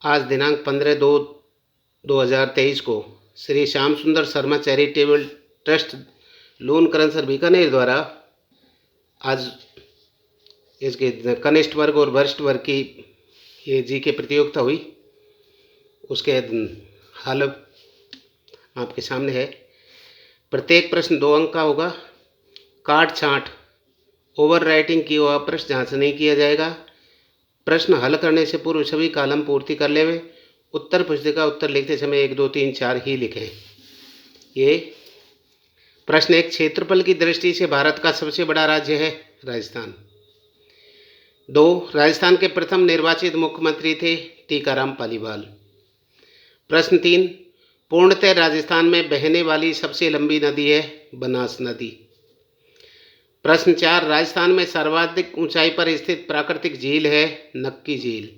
आज दिनांक 15/2/2023 को श्री श्याम सुंदर Sharma charitable trust Loonkaran sir Bikaner द्वारा आज इसके कनिष्ठ वर्ग और वरिष्ठ वर्ग की ये जीके प्रतियोगिता हुई। उसके हल आपके सामने है। प्रत्येक प्रश्न 2 अंक का होगा। काट छांट ओवर राइटिंग की हुआ प्रश्न जांच नहीं किया जाएगा। प्रश्न हल करने से पूर्व सभी कॉलम पूर्ति कर लेवे। उत्तर पुस्तिका उत्तर लिखते समय 1 2 3 4 ही लिखें। ये प्रश्न एक, क्षेत्रफल की दृष्टि से भारत का सबसे बड़ा राज्य है राजस्थान। 2, राजस्थान के प्रथम निर्वाचित मुख्यमंत्री थे टीकाराम पालीवाल। प्रश्न 3, पूर्णतः राजस्थान में बहने वाली सबसे लंबी नदी है बनास नदी। प्रश्न 4, राजस्थान में सर्वाधिक ऊंचाई पर स्थित प्राकृतिक झील है नक्की झील।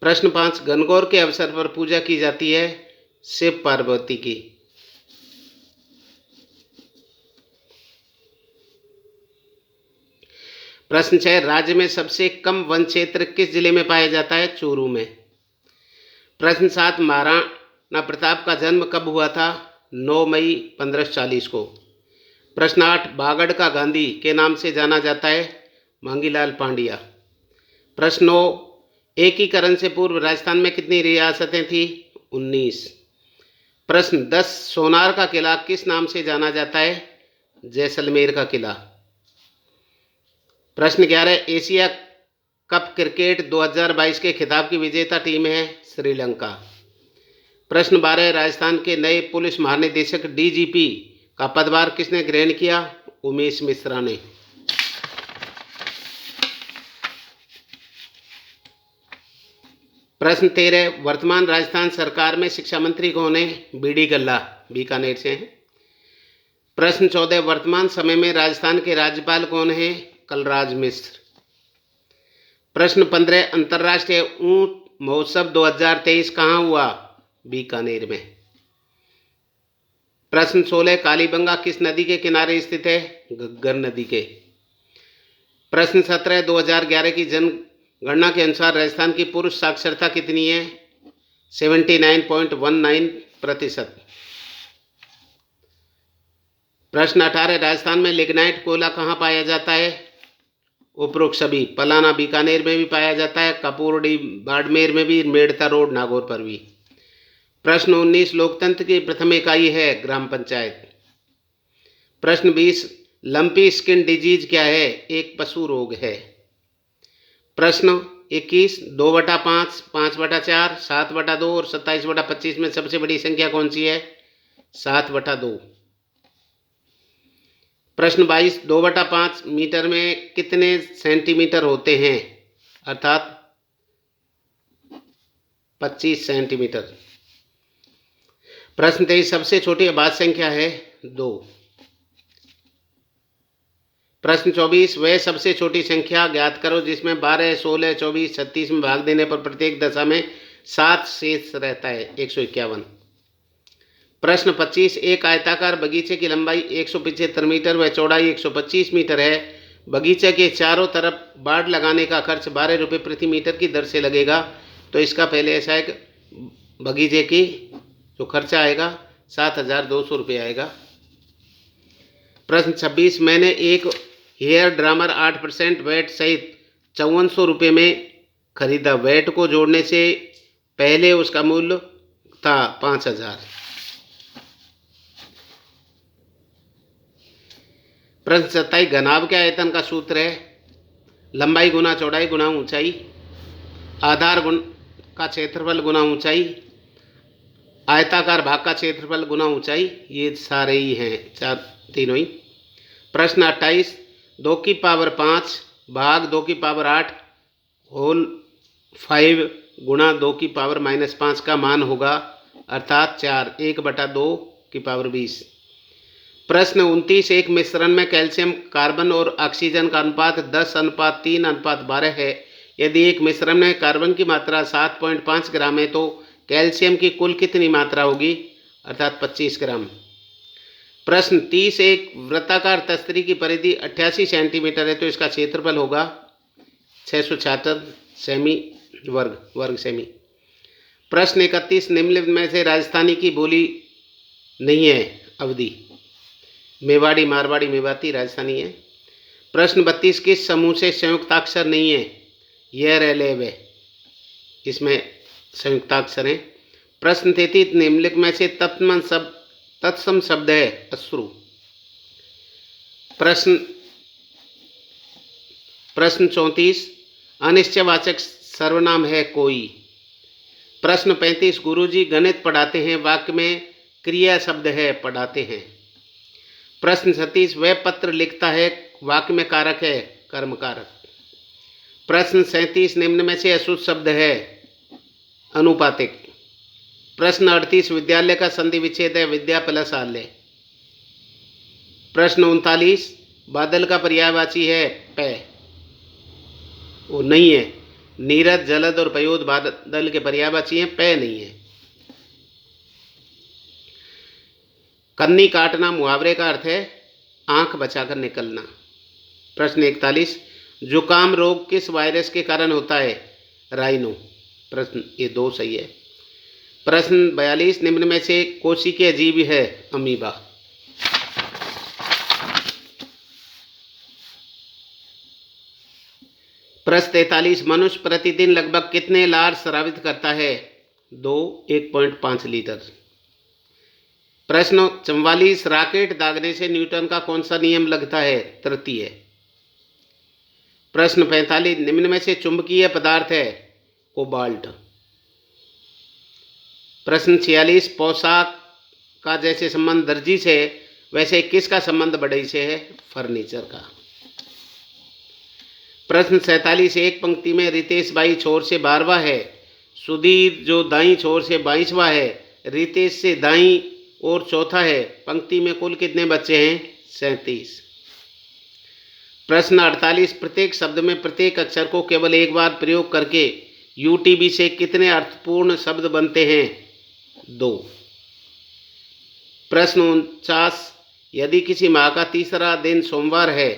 प्रश्न 5, गणगौर के अवसर पर पूजा की जाती है शिव पार्वती की। प्रश्न 6, राज्य में सबसे कम वन क्षेत्र किस जिले में पाया जाता है? चूरू में। प्रश्न 7, महाराणा प्रताप का जन्म कब हुआ था? 9 मई 1540 को। प्रश्न 8, बागड़ का गांधी के नाम से जाना जाता है? मांगीलाल पांड्या। प्रश्न 9, एकीकरण से पूर्व राजस्थान में कितनी रियासतें थी? 19। प्रश्न 10, सोनार का किला किस नाम से जाना जाता है? जैसलमेर का किला। प्रश्न 11, एशिया कप क्रिकेट 2022 के खिताब की विजेता टीम है श्रीलंका। प्रश्न 12, राजस्थान के नए पुलिस महानिदेशक डीजीपी का पदभार किसने ग्रहण किया? उमेश मिश्रा ने। प्रश्न 13, वर्तमान राजस्थान सरकार में शिक्षा मंत्री कौन है? बीडी कल्ला, बीकानेर से हैं। प्रश्न 14, वर्तमान समय में राजस्थान के राज्यपाल कौन हैं? कलराज मिश्र। प्रश्न 15, अंतर्राष्ट्रीय ऊंट महोत्सव 2023 कहाँ हुआ? बीकानेर में। प्रश्न 16, कालीबंगा किस नदी के किनारे स्थित है? घग्गर नदी के। प्रश्न 17, 2011 की जनगणना के अनुसार राजस्थान की पुरुष साक्षरता कितनी है? 79.19%। प्रश्न 18, राजस्थान में लिग्नाइट कोयला कहाँ पाया जाता है? उपरोक्त सभी, पलाना बीकानेर में भी पाया जाता है, कपूरडी बाड़मेर में भी, मेड़ता रोड नागौर पर भी। प्रश्न 19, लोकतंत्र की प्रथम इकाई है ग्राम पंचायत। प्रश्न 20, लंपी स्किन डिजीज क्या है? एक पशु रोग है। प्रश्न 21, 2/5, 5/4, 7/2 और 27/25 में सबसे बड़ी संख्या कौन सी है? 7/2। प्रश्न 22, 2/5 मीटर में कितने सेंटीमीटर होते हैं? अर्थात 25 सेंटीमीटर। प्रश्न 23, सबसे छोटी अभाज्य संख्या है 2। प्रश्न 24, वह सबसे छोटी संख्या ज्ञात करो जिसमें 12, 16, 24, 36 में भाग देने पर प्रत्येक दशा में 7 शेष रहता है। 151। प्रश्न 25, एक आयताकार बगीचे की लंबाई 175 मीटर व चौड़ाई 125 मीटर है। बगीचे के चारों तरफ बाड़ लगाने का खर्च 12 रुपये प्रति मीटर की दर से लगेगा। तो इसका पहले ऐसा है कि बगीचे की जो खर्चा आएगा 7,200 रुपये आएगा। प्रश्न 26, मैंने एक हेयर ड्रामर 8% वैट सहित 5400 रुपये में खरीदा। वैट को जोड़ने से पहले उसका मूल्य था 5,000। प्रश्न 27, घनाभ के आयतन का सूत्र है लंबाई गुना चौड़ाई गुना ऊंचाई। आधार का क्षेत्रफल गुना ऊंचाई। आयताकार भाग का क्षेत्रफल गुना ऊंचाई। ये सारे ही हैं, तीनों ही। प्रश्न 28, 2 की पावर 5 भाग 2 की पावर 8 होल 5 गुणा 2 की पावर -5 का मान होगा अर्थात 4, 1/2 की पावर 20। प्रश्न 29, एक मिश्रण में कैल्शियम, कार्बन और ऑक्सीजन का अनुपात 10:3:12 है। यदि एक मिश्रण में कार्बन की मात्रा 7.5 ग्राम है तो कैल्शियम की कुल कितनी मात्रा होगी? अर्थात 25 ग्राम। प्रश्न 30, एक वृत्ताकार तस्तरी की परिधि 88 सेंटीमीटर है तो इसका क्षेत्रफल होगा 676 सेमी वर्ग सेमी। प्रश्न 31, निम्नलिखित में से राजस्थानी की बोली नहीं है। अवधि मेवाड़ी, मारवाड़ी, मेवाती राजस्थानी है। प्रश्न 32, किस समूह से संयुक्ताक्षर नहीं है? य, र, ले, वे, इसमें संयुक्ताक्षर हैं। प्रश्न 33, निम्नलिखित में से तत्सम शब्द है? अश्रु। प्रश्न 34, अनिश्चयवाचक सर्वनाम है कोई। प्रश्न 35, गुरुजी गणित पढ़ाते हैं, वाक्य में क्रिया शब्द है पढ़ाते हैं। प्रश्न 36, वह पत्र लिखता है, वाक्य में कारक है कर्म कारक। प्रश्न 37, निम्न में से अशुद्ध शब्द है? अनुपातिक। प्रश्न 38, विद्यालय का संधि विच्छेद है? विद्या प्लस आलय। प्रश्न 39, बादल का पर्यायवाची है? पै। वो नहीं है। नीरद, जलद और पयोद बादल के पर्यायवाची हैं, पै नहीं है। कन्नी काटना मुहावरे का अर्थ है आंख बचाकर निकलना। प्रश्न 41, जुकाम रोग किस वायरस के कारण होता है? राइनो। प्रश्न ये 2 सही है। प्रश्न 42, निम्न में से कोशिकीय जीव है? अमीबा। प्रश्न 43, मनुष्य प्रतिदिन लगभग कितने लार स्रावित करता है? 2, 1.5 लीटर। प्रश्न 44, रॉकेट दागने से न्यूटन का कौन सा नियम लगता है? तृतीय। प्रश्न 45, निम्न में से चुंबकीय पदार्थ है? कोबाल्ट। प्रश्न 46, पोशाक का जैसे संबंध दर्जी से वैसे किसका संबंध बढ़ई से है? फर्नीचर का। प्रश्न 47, एक पंक्ति में रितेश बाई छोर से 12वां है, सुधीर जो दाई छोर से 22वां है, रितेश से दाई और चौथा है, पंक्ति में कुल कितने बच्चे हैं? 37। प्रश्न 48, प्रत्येक शब्द में प्रत्येक अक्षर को केवल एक बार प्रयोग करके यूटीबी से कितने अर्थपूर्ण शब्द बनते हैं? 2। प्रश्न 49, यदि किसी माह का तीसरा दिन सोमवार है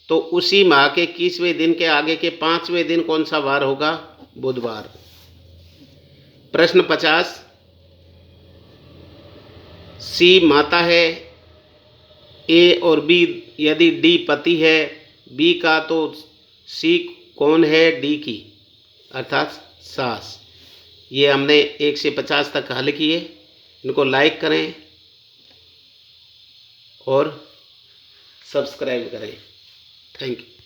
तो उसी माह के 21वें दिन के आगे के 5वें दिन कौन सा वार होगा? बुधवार। प्रश्न 50, सी माता है, ए और बी यदि डी पति है बी का, तो सी कौन है? डी की, अर्थात सास। ये हमने 1 से 50 तक हल किए। इनको लाइक करें और सब्सक्राइब करें। Thank you.